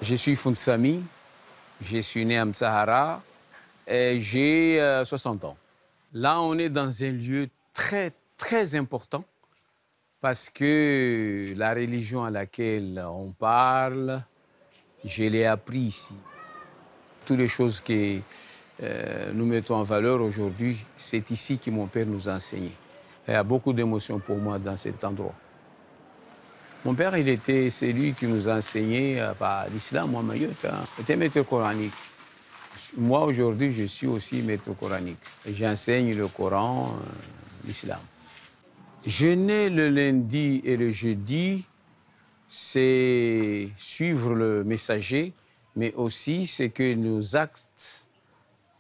Je suis Founsami, je suis né à Mtsahara et j'ai 60 ans. Là, on est dans un lieu très, très important parce que la religion à laquelle on parle, je l'ai appris ici. Toutes les choses que nous mettons en valeur aujourd'hui, c'est ici que mon père nous a enseigné. Il y a beaucoup d'émotions pour moi dans cet endroit. Mon père, c'est lui qui nous a enseigné l'islam, moi, Mayotte. Il était maître coranique. Moi, aujourd'hui, je suis aussi maître coranique. J'enseigne le Coran, l'islam. Jeûner le lundi et le jeudi, c'est suivre le messager, mais aussi c'est que nos actes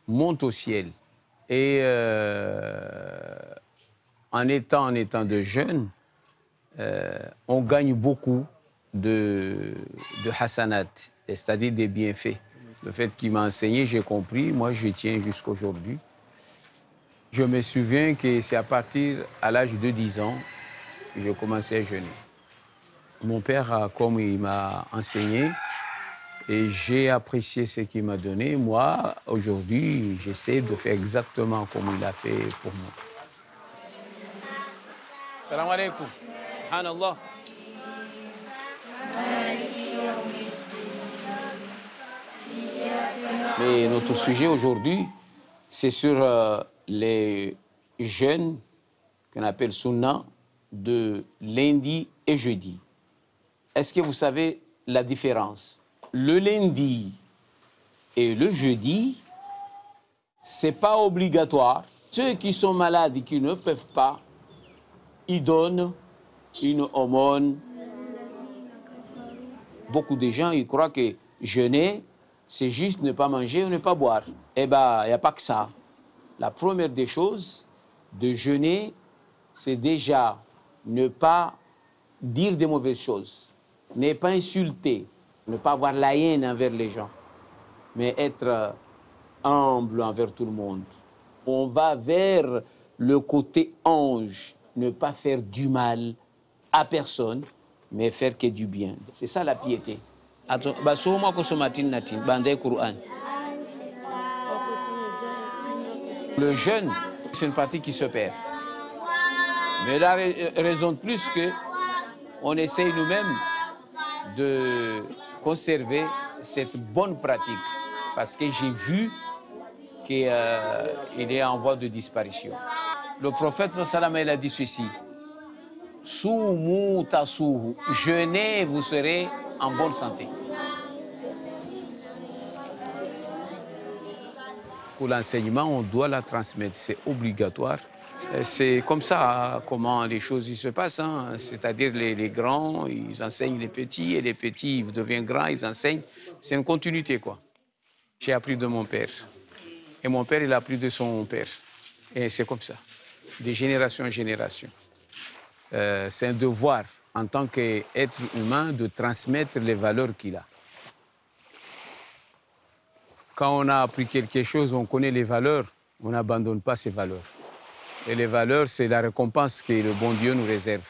montent au ciel. Et en étant de jeûne, on gagne beaucoup de hasanat, c'est-à-dire des bienfaits. Le fait qu'il m'a enseigné, j'ai compris, moi je tiens jusqu'à aujourd'hui. Je me souviens que c'est à partir à l'âge de 10 ans que j'ai commencé à jeûner. Mon père, comme il m'a enseigné, et j'ai apprécié ce qu'il m'a donné, moi, aujourd'hui, j'essaie de faire exactement comme il a fait pour moi. Salam alaikum. Subhanallah. Mais notre sujet aujourd'hui, c'est sur les jeûnes qu'on appelle Sunna de lundi et jeudi. Est-ce que vous savez la différence? Le lundi et le jeudi, ce n'est pas obligatoire. Ceux qui sont malades et qui ne peuvent pas, ils donnent une aumône. Beaucoup de gens, ils croient que jeûner, c'est juste ne pas manger ou ne pas boire. Eh bien, il n'y a pas que ça. La première des choses de jeûner, c'est déjà ne pas dire des mauvaises choses, ne pas insulter, ne pas avoir la haine envers les gens, mais être humble envers tout le monde. On va vers le côté ange, ne pas faire du mal à personne, mais faire que du bien. C'est ça la piété. Le jeûne, c'est une pratique qui se perd. Mais la raison de plus que on essaye nous-mêmes de conserver cette bonne pratique. Parce que j'ai vu qu'il est en voie de disparition. Le prophète, il a dit ceci. Soumu tasuhu, jeûnez, vous serez en bonne santé. Pour l'enseignement, on doit la transmettre, c'est obligatoire. C'est comme ça comment les choses se passent. Hein. C'est-à-dire les grands, ils enseignent les petits, et les petits ils deviennent grands, ils enseignent. C'est une continuité, quoi. J'ai appris de mon père. Et mon père, il a appris de son père. Et c'est comme ça, de génération en génération. C'est un devoir, en tant qu'être humain, de transmettre les valeurs qu'il a. Quand on a appris quelque chose, on connaît les valeurs, on n'abandonne pas ces valeurs. Et les valeurs, c'est la récompense que le bon Dieu nous réserve.